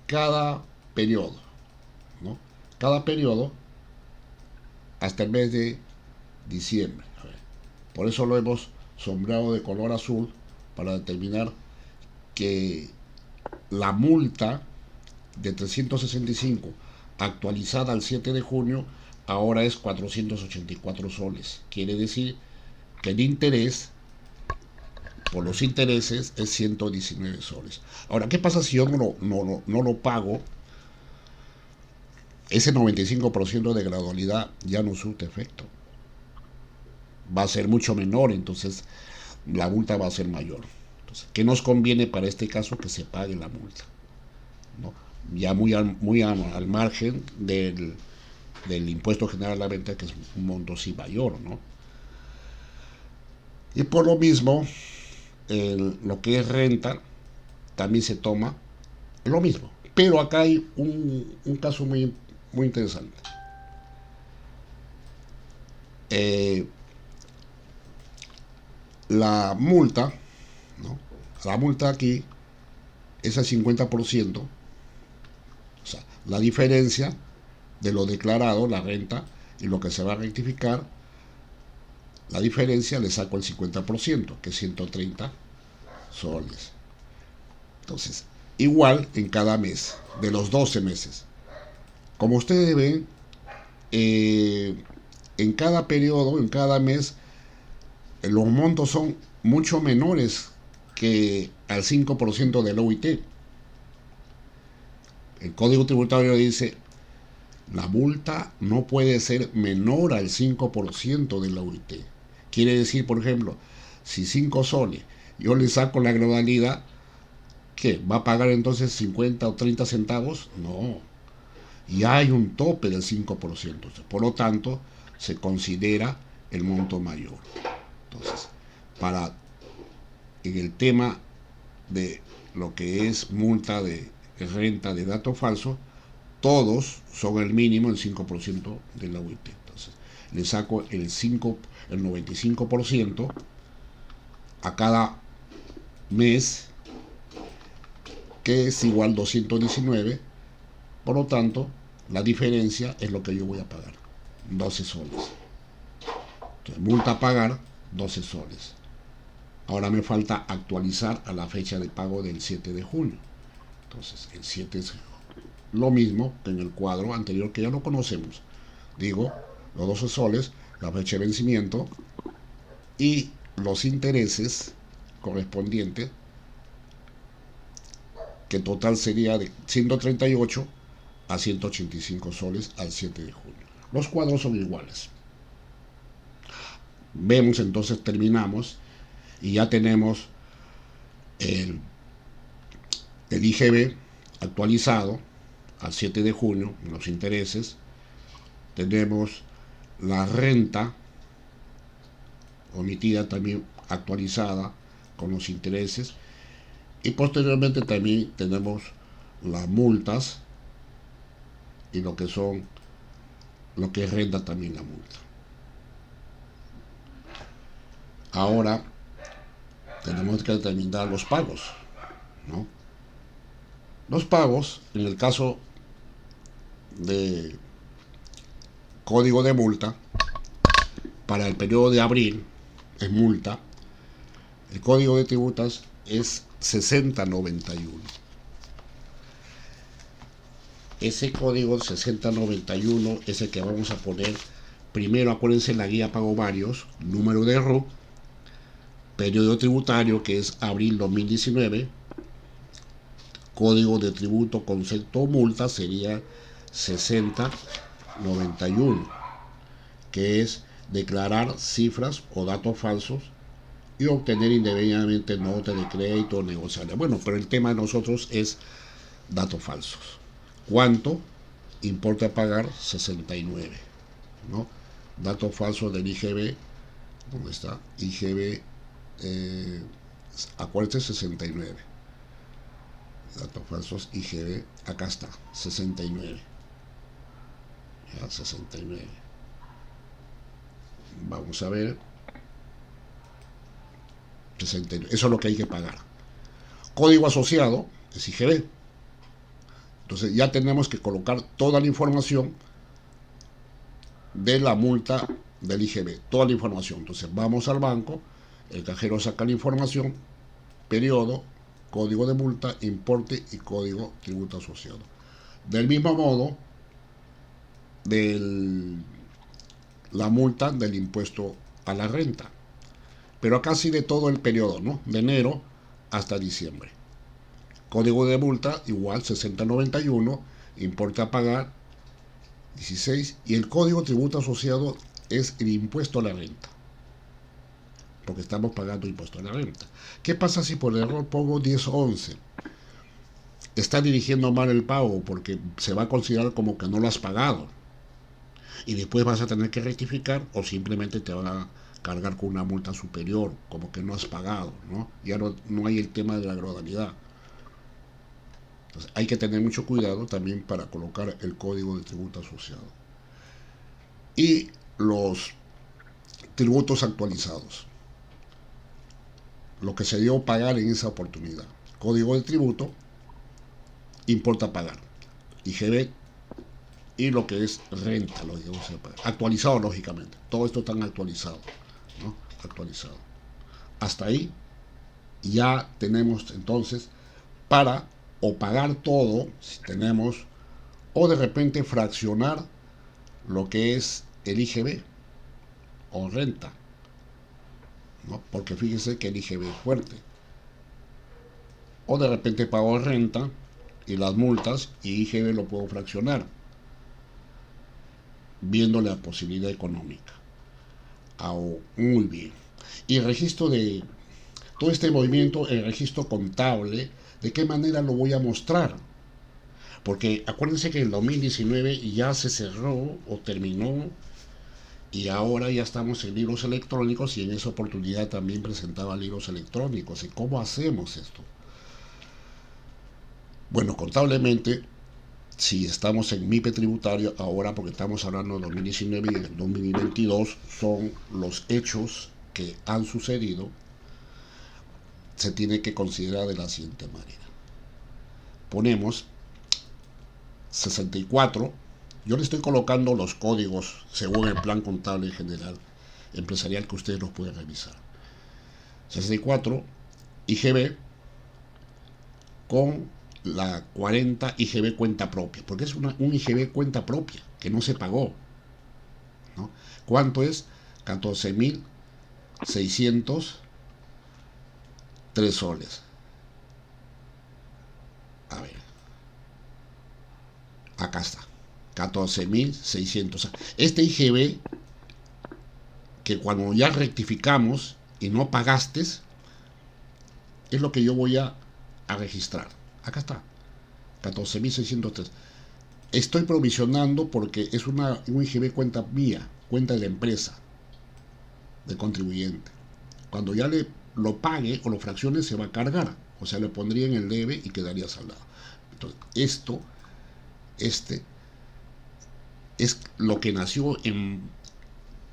cada periodo, ¿no? Cada periodo hasta el mes de diciembre. Por eso lo hemos sombreado de color azul para determinar que la multa de 365 actualizada al 7 de junio ahora es 484 soles. Quiere decir que el interés por los intereses es 119 soles. Ahora, ¿qué pasa si yo no lo pago? Ese 95% de gradualidad ya no surte efecto. Va a ser mucho menor, entonces la multa va a ser mayor. Entonces, ¿qué nos conviene para este caso? Que se pague la multa, ¿no? Ya muy al margen del impuesto general a la venta, que es un monto sí mayor, ¿no? Y por lo mismo, lo que es renta también se toma lo mismo. Pero acá hay un caso muy interesante. La multa, ¿no? La multa aquí es el 50%. O sea, la diferencia de lo declarado, la renta, y lo que se va a rectificar, la diferencia le saco el 50%, que es 130 soles. Entonces, igual en cada mes, de los 12 meses. Como ustedes ven, en cada periodo, en cada mes, los montos son mucho menores que al 5% del OIT. El Código Tributario dice, la multa no puede ser menor al 5% de la OIT. Quiere decir, por ejemplo, si 5 soles yo le saco la globalidad, ¿qué? ¿Va a pagar entonces 50 o 30 centavos? No. Y hay un tope del 5%. Por lo tanto, se considera el monto mayor. Entonces, en el tema de lo que es multa de renta de datos falsos, todos son el mínimo, el 5% de la UIT. Entonces, le saco el 95% a cada mes, que es igual a 219. Por lo tanto, la diferencia es lo que yo voy a pagar, 12 soles. Entonces, multa a pagar, 12 soles. Ahora me falta actualizar a la fecha de pago del 7 de junio. Entonces, el 7 es lo mismo que en el cuadro anterior, que ya lo conocemos. Digo, los 12 soles, la fecha de vencimiento y los intereses correspondientes, que total sería de 138 a 185 soles al 7 de junio. Los cuadros son iguales. Vemos, entonces terminamos y ya tenemos el IGB actualizado al 7 de junio, los intereses. Tenemos la renta omitida también actualizada con los intereses. Y posteriormente también tenemos las multas y lo que es renta también la multa. Ahora tenemos que determinar los pagos, ¿no? Los pagos, en el caso de código de multa, para el periodo de abril es multa, el código de tributas es 6091. Ese código 6091 es el que vamos a poner primero. Acuérdense, en la guía pago varios, número de RUC, periodo tributario, que es abril 2019, código de tributo, concepto multa sería 6091, que es declarar cifras o datos falsos y obtener indebidamente notas de crédito negociables. Bueno, pero el tema de nosotros es datos falsos. ¿Cuánto? Importe a pagar 69, ¿no? Datos falsos del IGB, ¿dónde está? IGB, acuérdate, 69. Datos falsos IGB, acá está, 69. Ya, 69. Vamos a ver. 69. Eso es lo que hay que pagar. Código asociado es IGB. Entonces ya tenemos que colocar toda la información de la multa del IGB, toda la información. Entonces vamos al banco, el cajero saca la información, periodo, código de multa, importe y código tributo asociado. Del mismo modo, la multa del impuesto a la renta. Pero acá sí de todo el periodo, ¿no? De enero hasta diciembre. Código de multa igual 6091, importe a pagar 16 y el código tributo asociado es el impuesto a la renta. Porque estamos pagando impuesto a la renta. ¿Qué pasa si por error pongo 1011? Está dirigiendo mal el pago porque se va a considerar como que no lo has pagado. Y después vas a tener que rectificar o simplemente te van a cargar con una multa superior, como que no has pagado, ¿no? Ya no hay el tema de la gradualidad. Entonces, hay que tener mucho cuidado también para colocar el código de tributo asociado. Y los tributos actualizados. Lo que se dio a pagar en esa oportunidad. Código de tributo, importa a pagar. IGB y lo que es renta, lo que vamos a pagar. Actualizado, lógicamente. Todo esto está actualizado, ¿no? Actualizado. Hasta ahí ya tenemos entonces para o pagar todo, si tenemos, o de repente fraccionar lo que es el IGB o renta, ¿no? Porque fíjese que el IGB es fuerte. O de repente pago renta y las multas y IGB lo puedo fraccionar, viendo la posibilidad económica. Muy bien. Y el registro de todo este movimiento, el registro contable, ¿de qué manera lo voy a mostrar? Porque acuérdense que en el 2019 ya se cerró o terminó y ahora ya estamos en libros electrónicos y en esa oportunidad también presentaba libros electrónicos. ¿Y cómo hacemos esto? Bueno, contablemente, si estamos en MIPE tributario ahora, porque estamos hablando de 2019 y del 2022, son los hechos que han sucedido, se tiene que considerar de la siguiente manera. Ponemos 64, yo le estoy colocando los códigos según el plan contable general empresarial que ustedes los pueden revisar. 64 IGB con la 40 IGB cuenta propia, porque es un IGB cuenta propia que no se pagó, ¿no? ¿Cuánto es? 14.603 soles. A ver, acá está, 14.600. Este IGB que cuando ya rectificamos y no pagaste, es lo que yo voy a registrar. Acá está, 14.603. Estoy provisionando porque es un IGB cuenta mía, cuenta de la empresa, del contribuyente. Cuando ya lo pague o lo fraccione se va a cargar, o sea, le pondría en el debe y quedaría saldado. Entonces, este es lo que nació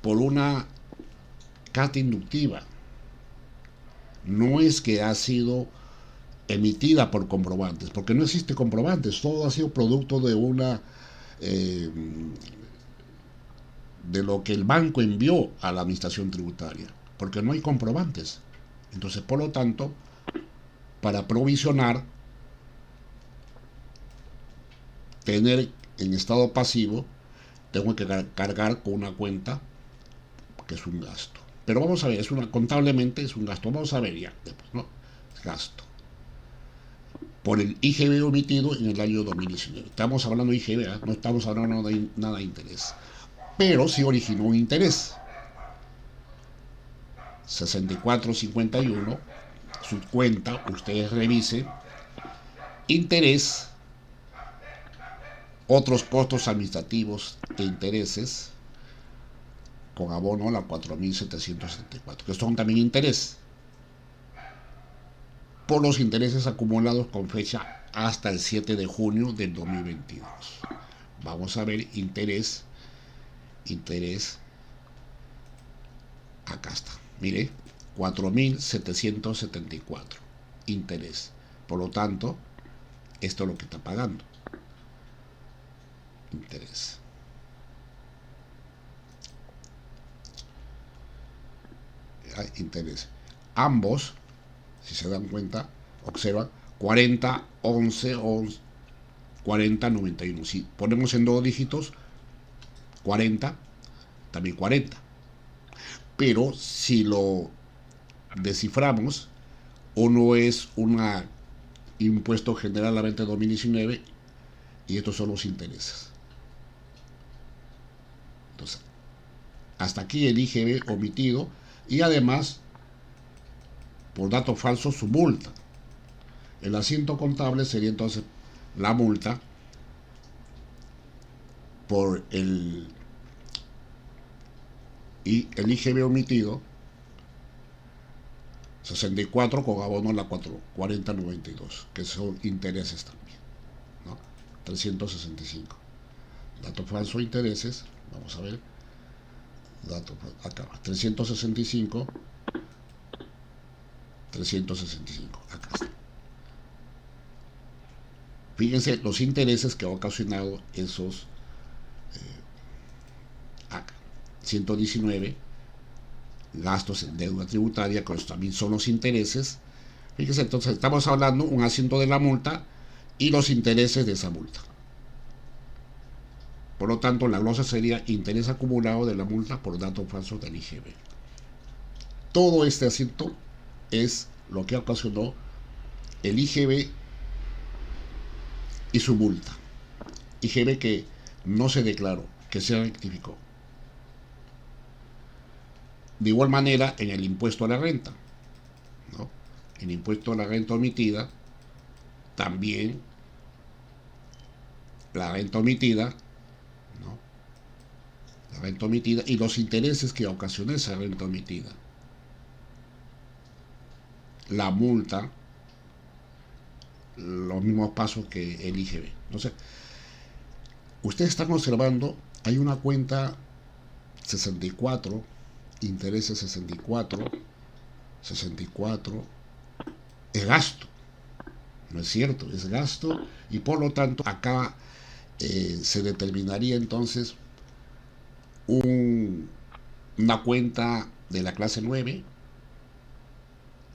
por una carta inductiva. No es que ha sido emitida por comprobantes, porque no existe comprobantes, todo ha sido producto de de lo que el banco envió a la administración tributaria, porque no hay comprobantes. Entonces, por lo tanto, para provisionar, tener en estado pasivo, tengo que cargar con una cuenta que es un gasto. Pero vamos a ver, contablemente es un gasto. Vamos a ver ya, después, ¿no? Gasto. Por el IGB omitido en el año 2019. Estamos hablando de IGB, no estamos hablando de nada de interés. Pero sí originó un interés. 6451, su cuenta, ustedes revisen, interés, otros costos administrativos e intereses, con abono a la 4.774, que son también interés, por los intereses acumulados con fecha hasta el 7 de junio del 2022. Vamos a ver interés, acá está, mire, 4.774, interés. Por lo tanto, esto es lo que está pagando, interés. Interés. Ambos, si se dan cuenta, observan 40, 11, 11, 40, 91. Si ponemos en dos dígitos, 40, también 40. Pero si lo desciframos, uno es un impuesto general a la venta de 2019 y estos son los intereses. Entonces, hasta aquí el IGB omitido y además, por dato falso, su multa. El asiento contable sería entonces la multa por el IGB omitido, 64 con abono a la 4092, que son intereses también, ¿no? 365. Dato falso, intereses, vamos a ver, dato acá, 365, acá está. Fíjense los intereses que ha ocasionado esos 119 gastos en deuda tributaria, que también son los intereses. Fíjense, entonces estamos hablando un asiento de la multa y los intereses de esa multa. Por lo tanto, la glosa sería interés acumulado de la multa por datos falsos del IGB. Todo este asiento es lo que ocasionó el IGB y su multa. IGB que no se declaró, que se rectificó. De igual manera, en el impuesto a la renta, ¿no? El impuesto a la renta omitida, también la renta omitida, ¿no? La renta omitida y los intereses que ocasionó esa renta omitida. La multa, los mismos pasos que el IGB. Entonces, ustedes están observando, hay una cuenta 64, intereses 64, es gasto, no es cierto, es gasto, y por lo tanto acá se determinaría entonces una cuenta de la clase 9.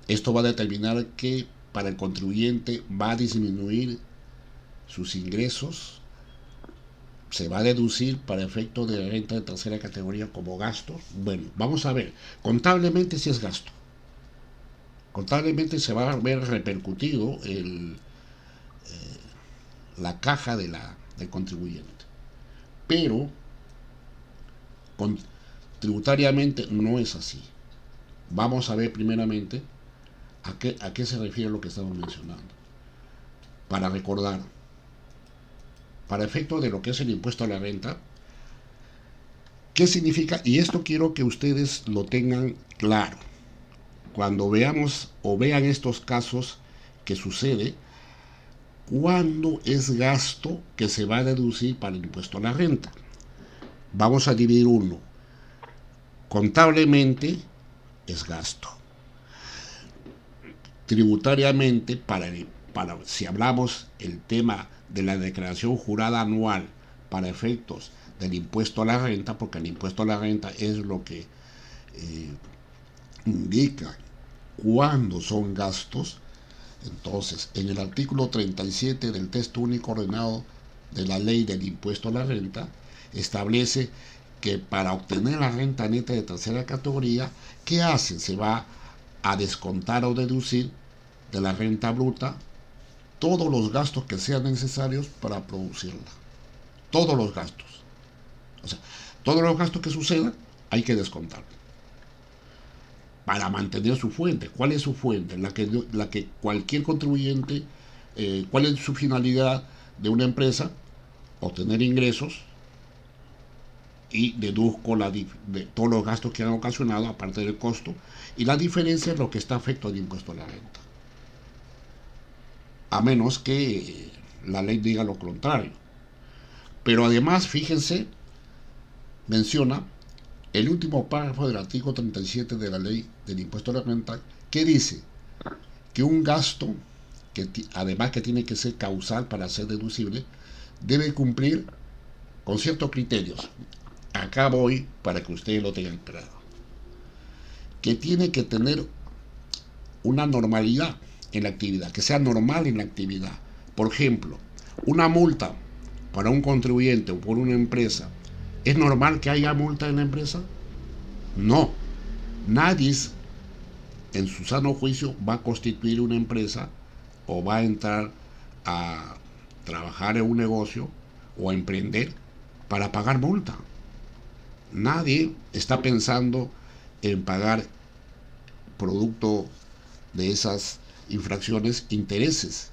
Esto va a determinar que para el contribuyente va a disminuir sus ingresos, se va a deducir para efecto de renta de tercera categoría como gasto. Bueno, vamos a ver, contablemente si es gasto. Contablemente se va a ver repercutido la caja del contribuyente. Pero tributariamente no es así. Vamos a ver primeramente a qué se refiere lo que estamos mencionando. Para recordar, para efecto de lo que es el impuesto a la renta, ¿qué significa? Y esto quiero que ustedes lo tengan claro. Cuando veamos o vean estos casos que sucede, ¿cuándo es gasto que se va a deducir para el impuesto a la renta? Vamos a dividir uno. Contablemente es gasto. Tributariamente, si hablamos el tema de la declaración jurada anual para efectos del impuesto a la renta, porque el impuesto a la renta es lo que indica cuándo son gastos. Entonces, en el artículo 37 del texto único ordenado de la ley del impuesto a la renta, establece que para obtener la renta neta de tercera categoría, ¿qué hacen? Se va a descontar o deducir de la renta bruta todos los gastos que sean necesarios para producirla. Todos los gastos. O sea, todos los gastos que sucedan hay que descontar. para mantener su fuente. ¿Cuál es su fuente? La que cualquier contribuyente, ¿cuál es su finalidad de una empresa? Obtener ingresos y deduzco de todos los gastos que han ocasionado, aparte del costo, y la diferencia es lo que está afecto al impuesto a la renta. A menos que la ley diga lo contrario. Pero además, fíjense, menciona el último párrafo del artículo 37 de la ley del impuesto a la renta, que dice que un gasto, que además que tiene que ser causal para ser deducible, debe cumplir con ciertos criterios. Acá voy para que ustedes lo tengan claro. Que tiene que tener una normalidad en la actividad, que sea normal en la actividad. Por ejemplo, una multa para un contribuyente o por una empresa, ¿es normal que haya multa en la empresa? No. Nadie en su sano juicio va a constituir una empresa o va a entrar a trabajar en un negocio o a emprender para pagar multa. Nadie está pensando en pagar, producto de esas infracciones, intereses.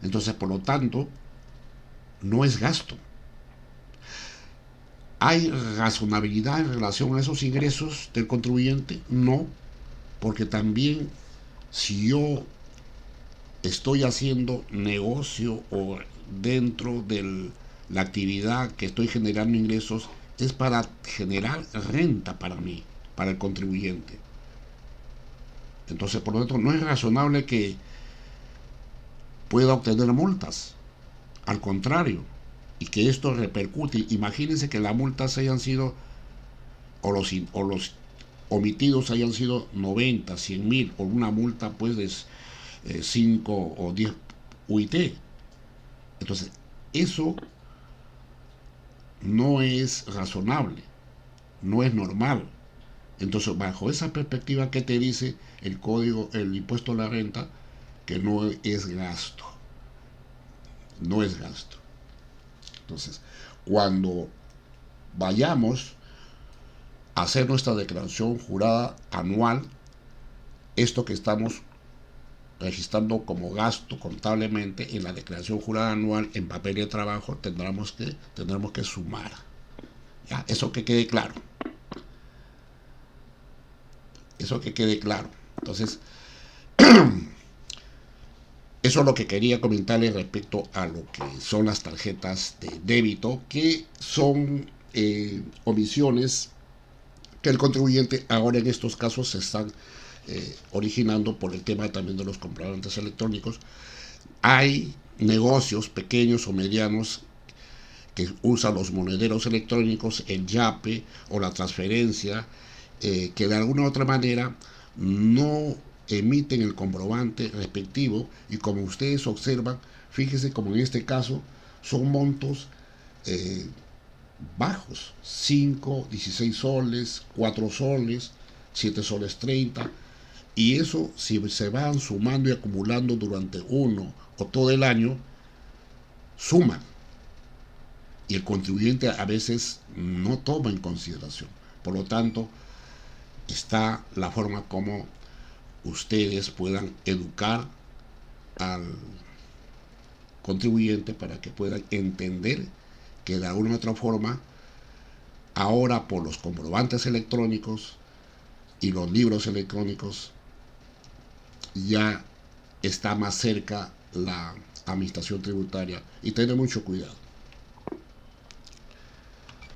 Entonces, por lo tanto, no es gasto. ¿Hay razonabilidad en relación a esos ingresos del contribuyente? No, porque también si yo estoy haciendo negocio o dentro de la actividad que estoy generando ingresos, es para generar renta para mí, para el contribuyente. Entonces, por lo tanto, no es razonable que pueda obtener multas. Al contrario, y que esto repercute. Imagínense que las multas hayan sido, o los omitidos hayan sido 90, 100 mil, o una multa pues de 5 o 10 UIT. Entonces, eso no es razonable, no es normal. Entonces, bajo esa perspectiva, ¿qué te dice el código, el impuesto a la renta? Que no es gasto. No es gasto. Entonces, cuando vayamos a hacer nuestra declaración jurada anual, esto que estamos registrando como gasto contablemente en la declaración jurada anual en papel de trabajo, tendremos que sumar. ¿Ya? Eso que quede claro. Eso que quede claro. Entonces, eso es lo que quería comentarles respecto a lo que son las tarjetas de débito, que son omisiones que el contribuyente ahora en estos casos se están originando por el tema también de los comprobantes electrónicos. Hay negocios pequeños o medianos que usan los monederos electrónicos, el YAPE o la transferencia, que de alguna u otra manera no emiten el comprobante respectivo, y como ustedes observan, fíjense como en este caso son montos bajos, 5, 16 soles, 4 soles, 7 soles 30, y eso si se van sumando y acumulando durante uno o todo el año, suman, y el contribuyente a veces no toma en consideración. Por lo tanto, está la forma como ustedes puedan educar al contribuyente para que puedan entender que de alguna u otra forma, ahora por los comprobantes electrónicos y los libros electrónicos, ya está más cerca la administración tributaria, y tener mucho cuidado.